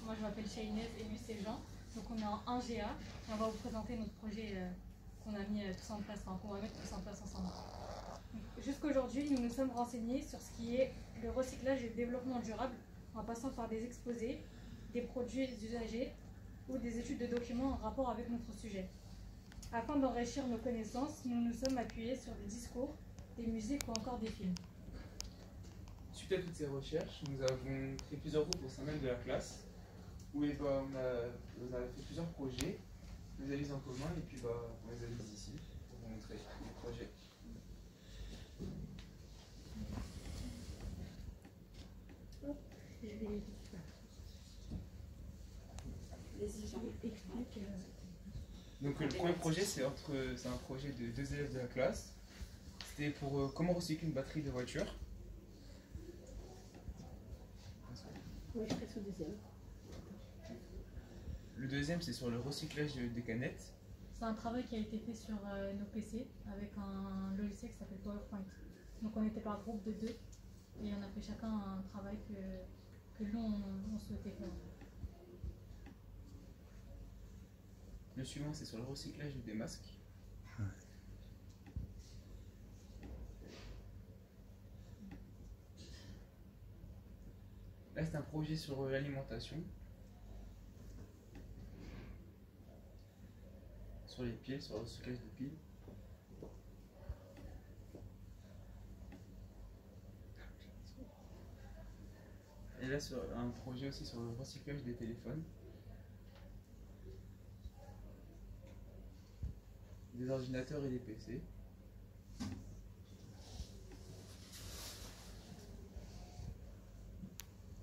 Moi je m'appelle Shainez et lui c'est Jean. Donc on est en 1GA et on va vous présenter notre projet qu'on a mis tous en place, enfin qu'on va mettre tous en place ensemble. Jusqu'aujourd'hui, nous nous sommes renseignés sur ce qui est le recyclage et le développement durable en passant par des exposés, des produits usagés ou des études de documents en rapport avec notre sujet. Afin d'enrichir nos connaissances, nous nous sommes appuyés sur des discours, des musiques ou encore des films. Suite à toutes ces recherches, nous avons créé plusieurs groupes au sein même de la classe où on a fait plusieurs projets, nous les en commun et puis on les a mis ici pour vous montrer les projets. Donc le premier projet c'est un projet de 2 élèves de la classe. C'était pour comment recycler une batterie de voiture. Oui, je passe au deuxième. Le deuxième c'est sur le recyclage des canettes. C'est un travail qui a été fait sur nos PC avec un logiciel qui s'appelle PowerPoint. Donc on était par groupe de 2 et on a fait chacun un travail que nous on souhaitait faire. Le suivant c'est sur le recyclage des masques. Là c'est un projet sur l'alimentation. Sur les piles, sur le recyclage des piles. Et là sur un projet aussi sur le recyclage des téléphones. Des ordinateurs et des PC.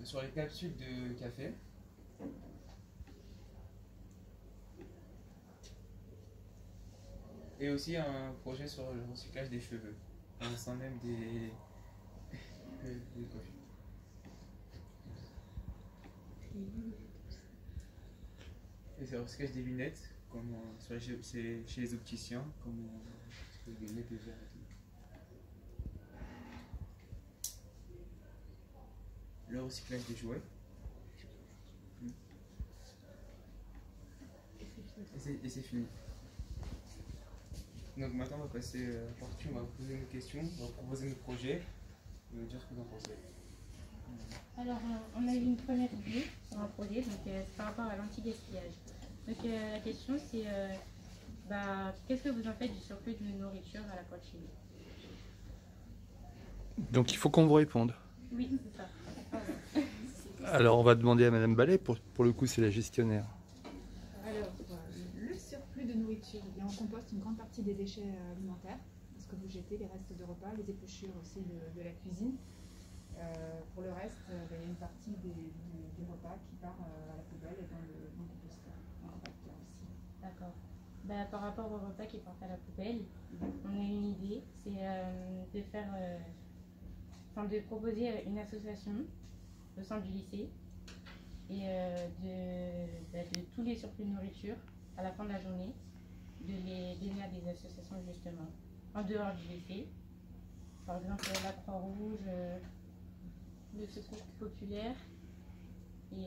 Sur les capsules de café. Et aussi un projet sur le recyclage des cheveux, au sein même des coiffures. Et c'est le recyclage des lunettes, comme chez les opticiens, comme les lunettes de verre et tout. Le recyclage des jouets. Et c'est fini. Donc maintenant on va passer à la partie où on va vous poser nos questions, on va proposer nos projets, et on va dire ce que vous en pensez. Alors on a eu une première idée sur un projet, donc c'est par rapport à l'anti-gaspillage. Donc la question c'est qu'est-ce que vous en faites du surplus de nourriture à la fois de chez vous? Donc il faut qu'on vous réponde. Oui, c'est ça. Alors on va demander à Madame Ballet, pour le coup c'est la gestionnaire. Alors, le surplus de nourriture, eh bien, on composte une grande partie des déchets alimentaires, ce que vous jetez, les restes de repas, les épluchures aussi de la cuisine. Pour le reste, il y a une partie des repas qui part à la poubelle et dans le composteur. D'accord. Par rapport aux repas qui partent à la poubelle, on a une idée, c'est de faire, de proposer une association au sein du lycée et de tous les surplus de nourriture à la fin de la journée, de les donner à des associations justement en dehors du lycée, par exemple la Croix-Rouge, le Secours populaire et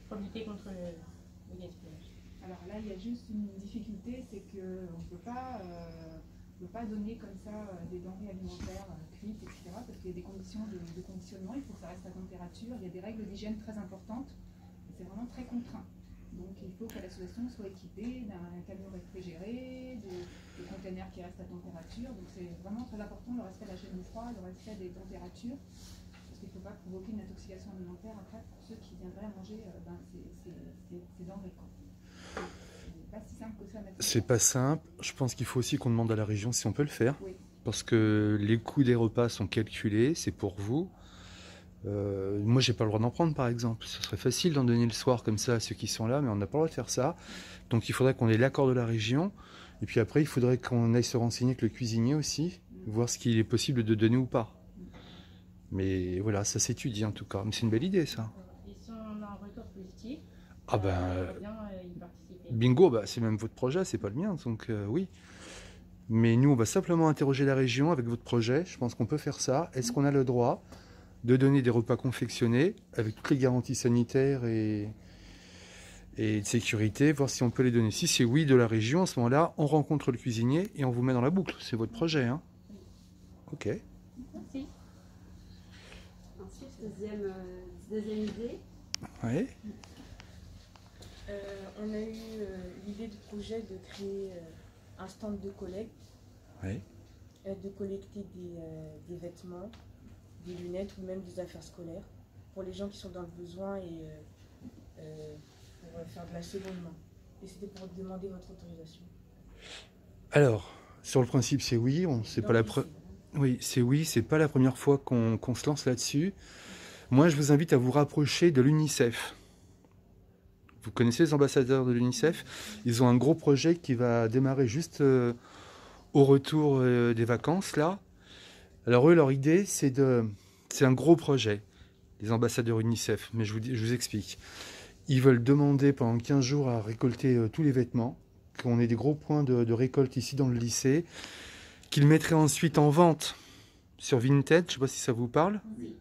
pour lutter contre le gaspillage. Alors là, il y a juste une difficulté, c'est qu'on ne peut pas donner comme ça des denrées alimentaires cuites, etc. Parce qu'il y a des conditions de conditionnement, il faut que ça reste à température, il y a des règles d'hygiène très importantes, et c'est vraiment très contraint. Donc il faut que l'association soit équipée d'un camion réfrigéré, de containers qui restent à température. Donc c'est vraiment très important le respect de la chaîne du froid, le respect des températures, parce qu'il ne faut pas provoquer une intoxication alimentaire après pour ceux qui viendraient manger ces denrées. C'est pas si simple que ça. C'est pas simple. Je pense qu'il faut aussi qu'on demande à la région si on peut le faire. Oui. Parce que les coûts des repas sont calculés, c'est pour vous. Moi, j'ai pas le droit d'en prendre, par exemple. Ce serait facile d'en donner le soir comme ça à ceux qui sont là, mais on n'a pas le droit de faire ça. Donc, il faudrait qu'on ait l'accord de la région. Et puis après, il faudrait qu'on aille se renseigner avec le cuisinier aussi, voir ce qu'il est possible de donner ou pas. Mais voilà, ça s'étudie en tout cas. Mais c'est une belle idée, ça. Et si on a un retour positif, Ah ben, on va bien y participer. bingo, c'est même votre projet, c'est pas le mien, donc oui. Mais nous, on va simplement interroger la région avec votre projet. Je pense qu'on peut faire ça. Est-ce qu'on a le droit de donner des repas confectionnés avec toutes les garanties sanitaires et de sécurité, voir si on peut les donner. Si c'est oui de la région, à ce moment-là, on rencontre le cuisinier et on vous met dans la boucle. C'est votre projet, hein? Ok. Merci. Ensuite, deuxième idée. Oui. On a eu l'idée du projet de créer un stand de collecte, Oui. de collecter des vêtements, des lunettes ou même des affaires scolaires pour les gens qui sont dans le besoin et pour faire de la seconde main. Et c'était pour demander votre autorisation. Alors, sur le principe, c'est oui. C'est pas la oui, c'est pas la première fois qu'on se lance là-dessus. Moi, je vous invite à vous rapprocher de l'UNICEF. Vous connaissez les ambassadeurs de l'UNICEF? Ils ont un gros projet qui va démarrer juste au retour des vacances, là. Alors eux, leur idée, c'est un gros projet, les ambassadeurs UNICEF, mais je vous explique. Ils veulent demander pendant 15 jours à récolter tous les vêtements, qu'on ait des gros points de récolte ici dans le lycée, qu'ils mettraient ensuite en vente sur Vinted, je ne sais pas si ça vous parle. Oui.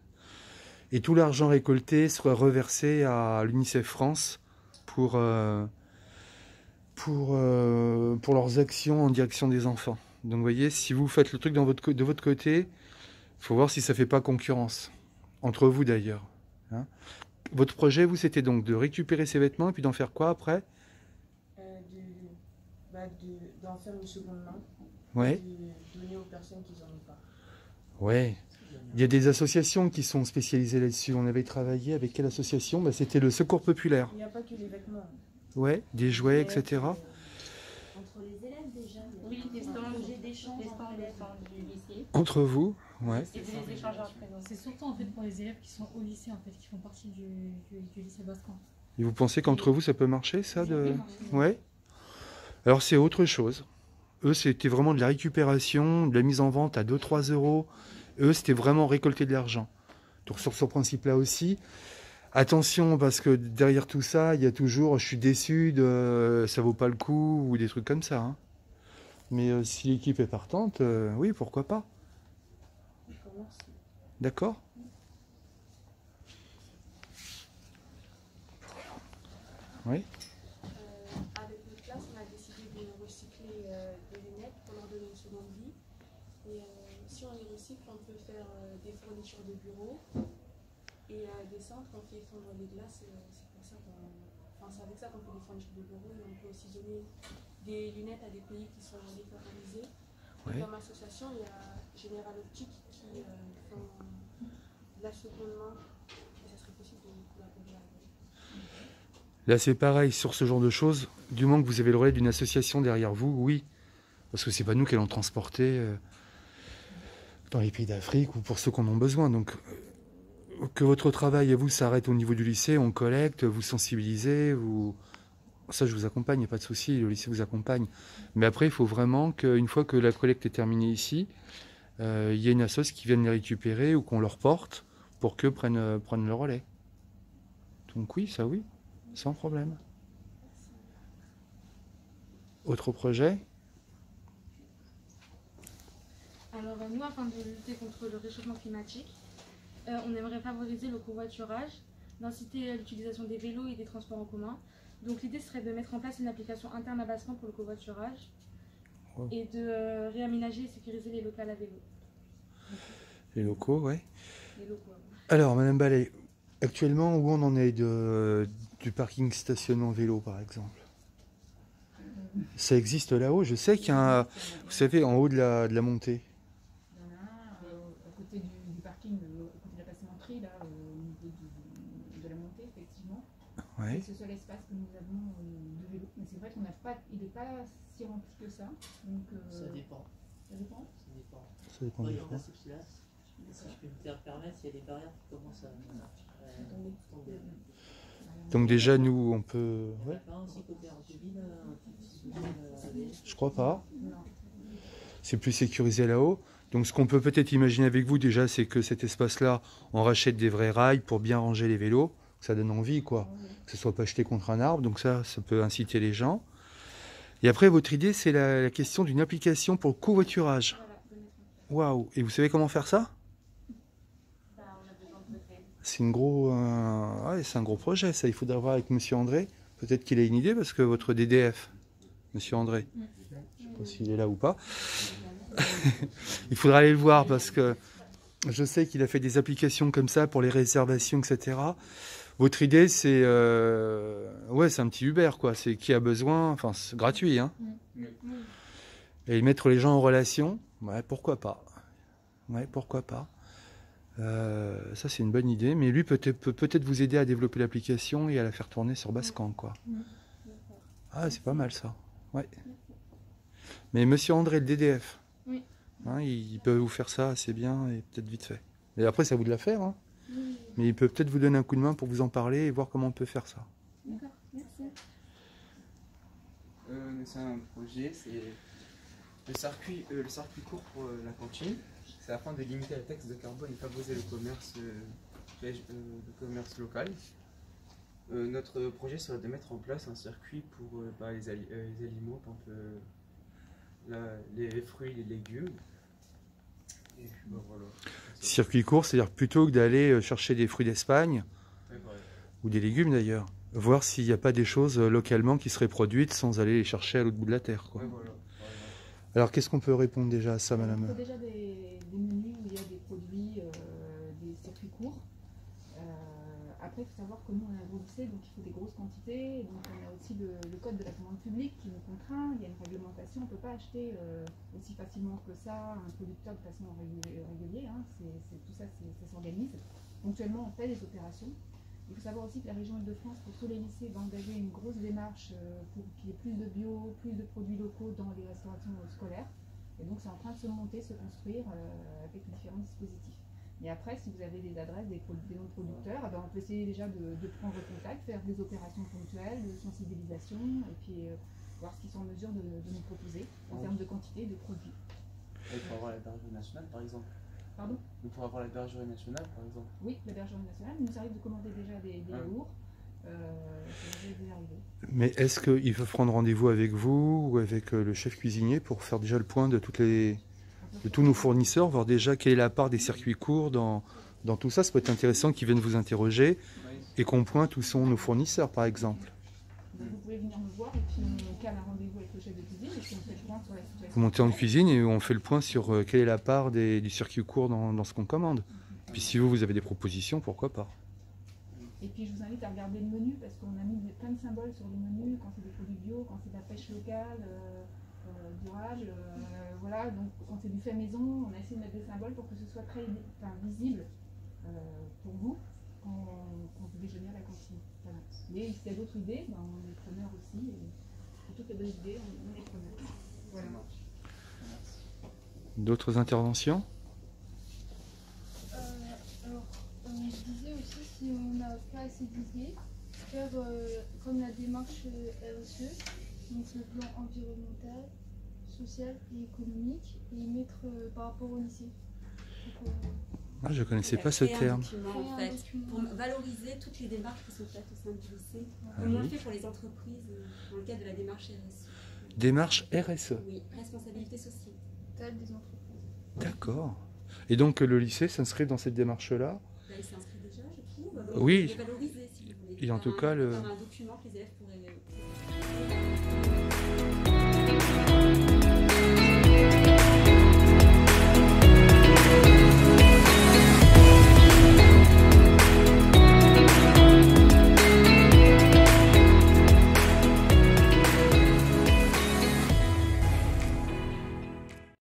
Et tout l'argent récolté sera reversé à l'UNICEF France pour leurs actions en direction des enfants. Donc vous voyez, si vous faites le truc de votre côté, il faut voir si ça ne fait pas concurrence. Entre vous d'ailleurs. Hein. Votre projet, vous, c'était donc de récupérer ces vêtements et puis d'en faire quoi après? D'en faire une seconde main. Ouais. Et de donner aux personnes qui n'en ont pas. Ouais. Il y a des associations qui sont spécialisées là-dessus. On avait travaillé avec quelle association? Bah, c'était le Secours Populaire. Il n'y a pas que les vêtements. Ouais, des jouets, etc. Entre les élèves déjà. Oui, des stands, projet d'échange des entre stands élèves. du lycée. Entre vous, ouais. Et des échanges entre nous. C'est surtout en fait pour les élèves qui sont au lycée en fait, qui font partie du lycée Bascan. Et vous pensez qu'entre vous, ça peut marcher, ça Ouais. Alors, c'est autre chose. Eux, c'était vraiment de la récupération, de la mise en vente à 2-3 euros. Eux, c'était vraiment récolter de l'argent. Donc, sur ce principe-là aussi, attention, parce que derrière tout ça, il y a toujours « je suis déçu, ça vaut pas le coup » ou des trucs comme ça. Hein. Mais si l'équipe est partante, oui, pourquoi pas. D'accord? Oui. Avec notre classe, on a décidé de recycler des lunettes pour leur donner une seconde vie. Et si on les recycle, on peut faire des fournitures de bureau et des centres. On fait fondre les glaces. C'est pour ça c'est avec ça qu'on fait des fournitures de bureau. Et on peut aussi donner des lunettes à des pays qui sont défavorisés. Ouais. Dans ma association, il y a Général Optique qui font de la seconde main. Et ça serait possible de collaborer avec eux. Là, c'est pareil, sur ce genre de choses, du moment que vous avez le relais d'une association derrière vous, oui. Parce que c'est pas nous qui allons transporter dans les pays d'Afrique ou pour ceux qui en ont besoin. Donc, que votre travail à vous s'arrête au niveau du lycée, on collecte, vous sensibilisez, ça je vous accompagne, il n'y a pas de souci, le lycée vous accompagne. Mais après, il faut vraiment qu'une fois que la collecte est terminée ici, il y ait une assoce qui vienne les récupérer ou qu'on leur porte pour qu'eux prennent le relais. Donc oui, ça oui, sans problème. Autre projet? Alors nous, afin de lutter contre le réchauffement climatique, on aimerait favoriser le covoiturage, d'inciter à l'utilisation des vélos et des transports en commun. Donc l'idée serait de mettre en place une application interne à Bascan pour le covoiturage et de réaménager et sécuriser les locales à vélo. Les locaux, ouais. Les locaux. Alors, Madame Ballet, actuellement, où on en est du parking stationnement vélo, par exemple? Ça existe là-haut? Je sais qu'il y a un, vous savez, en haut de la montée. Il y en a un à côté du parking, à côté de la passementerie, là, au niveau de la montée, effectivement. Ouais. C'est ce seul espace que nous avons de vélo. Mais c'est vrai qu'il n'est pas si rempli que ça. Donc, Ça dépend. Ça dépend. Ça dépend. Ça dépend Quand du il y en coup. a sur place, si je peux me permettre, il y a des barrières qui commencent à tomber. Donc déjà, nous, on peut... Il y Ouais. a pas aussi côté Argeville, Je crois pas. C'est plus sécurisé là-haut. Donc ce qu'on peut peut-être imaginer avec vous déjà, c'est que cet espace-là, on rachète des vrais rails pour bien ranger les vélos. Ça donne envie, quoi. Que ce soit pas jeté contre un arbre. Donc ça peut inciter les gens. Et après, votre idée, c'est la question d'une application pour le covoiturage. Voilà, de mettre en place. Waouh! Et vous savez comment faire ça? On a besoin c'est un gros projet, ça. Il faudra voir avec Monsieur André. Peut-être qu'il a une idée, parce que votre DDF, Monsieur André, je ne sais pas s'il est là ou pas. Il faudra aller le voir, parce que je sais qu'il a fait des applications comme ça pour les réservations, etc. Votre idée, c'est c'est un petit Uber, quoi. C'est qui a besoin, enfin, c'est gratuit, hein. Et mettre les gens en relation, ouais, pourquoi pas. Ouais, pourquoi pas. Ça, c'est une bonne idée. Mais lui peut peut-être vous aider à développer l'application et à la faire tourner sur Basecamp, quoi. Ah, c'est pas mal, ça. Ouais. Mais Monsieur André, le DDF, Oui. hein, il peut vous faire ça assez bien et peut-être vite fait. Et après, c'est à vous de la faire, hein. Oui. Mais il peut peut-être vous donner un coup de main pour vous en parler et voir comment on peut faire ça. D'accord, merci. C'est un projet, c'est le circuit court pour la cantine. C'est afin de limiter la taxe de carbone et favoriser le commerce local. Notre projet serait de mettre en place un circuit pour les aliments, par exemple les fruits, les légumes. Et puis, voilà. Circuit court, c'est-à-dire plutôt que d'aller chercher des fruits d'Espagne, ou des légumes d'ailleurs, voir s'il n'y a pas des choses localement qui seraient produites sans aller les chercher à l'autre bout de la terre, quoi. Voilà. Alors qu'est-ce qu'on peut répondre déjà à ça, Il madame? faut déjà des menus où il y a des produits, des circuits courts. Après, il faut savoir que nous, on est un gros lycée, donc il faut des grosses quantités. Donc on a aussi le code de la commande publique qui nous contraint. Il y a une réglementation. On ne peut pas acheter aussi facilement que ça un producteur de façon régulière. Hein. Tout ça, ça s'organise. Ponctuellement, on fait des opérations. Il faut savoir aussi que la région Île-de-France, pour tous les lycées, va engager une grosse démarche pour qu'il y ait plus de bio, plus de produits locaux dans les restaurations scolaires. Et donc c'est en train de se monter, se construire avec différents dispositifs. Et après, si vous avez des adresses, des noms de producteurs, on peut essayer déjà de prendre contact, faire des opérations ponctuelles, de sensibilisation, et puis voir ce qu'ils sont en mesure de nous proposer en termes de quantité et de produits. Et pour avoir la bergerie nationale, par exemple. Pardon? Pour avoir la bergerie nationale, par exemple. Oui, la bergerie nationale. Il nous arrive de commander déjà des yaourts. C'est déjà arrivé. Mais est-ce qu'ils peuvent prendre rendez-vous avec vous ou avec le chef cuisinier pour faire déjà le point de tous nos fournisseurs, voir déjà quelle est la part des circuits courts dans tout ça? Ça peut être intéressant qu'ils viennent vous interroger et qu'on pointe où sont nos fournisseurs, par exemple. Donc vous pouvez venir nous voir et puis on cale un rendez-vous avec le chef de cuisine et puis on fait le point sur la situation. Vous montez en cuisine et on fait le point sur quelle est la part du circuit court dans ce qu'on commande. Puis si vous avez des propositions, pourquoi pas. Et puis je vous invite à regarder le menu parce qu'on a mis plein de symboles sur le menu quand c'est des produits bio, quand c'est de la pêche locale, durable, voilà. Donc quand c'est du fait maison, on a essayé de mettre des symboles pour que ce soit très visible pour vous quand vous déjeunez à la cantine. Voilà. Mais s'il y a d'autres idées, on est preneurs aussi. Et pour toutes les bonnes idées, on est preneurs. Voilà. D'autres interventions? Je disais aussi, si on n'a pas assez d'idées, faire comme la démarche RSE, donc le plan environnemental, social et économique, et mettre par rapport au lycée. Donc, je ne connaissais pas ce terme. En fait, pour valoriser toutes les démarches qui sont faites au sein du lycée, comme on le fait pour les entreprises dans le cadre de la démarche RSE. Démarche RSE? Oui, responsabilité sociale des entreprises. D'accord. Et donc le lycée s'inscrit dans cette démarche-là? Il s'inscrit déjà, je trouve. Oui. Valoriser, si vous voulez. Et en tout cas, un document que les élèves pourraient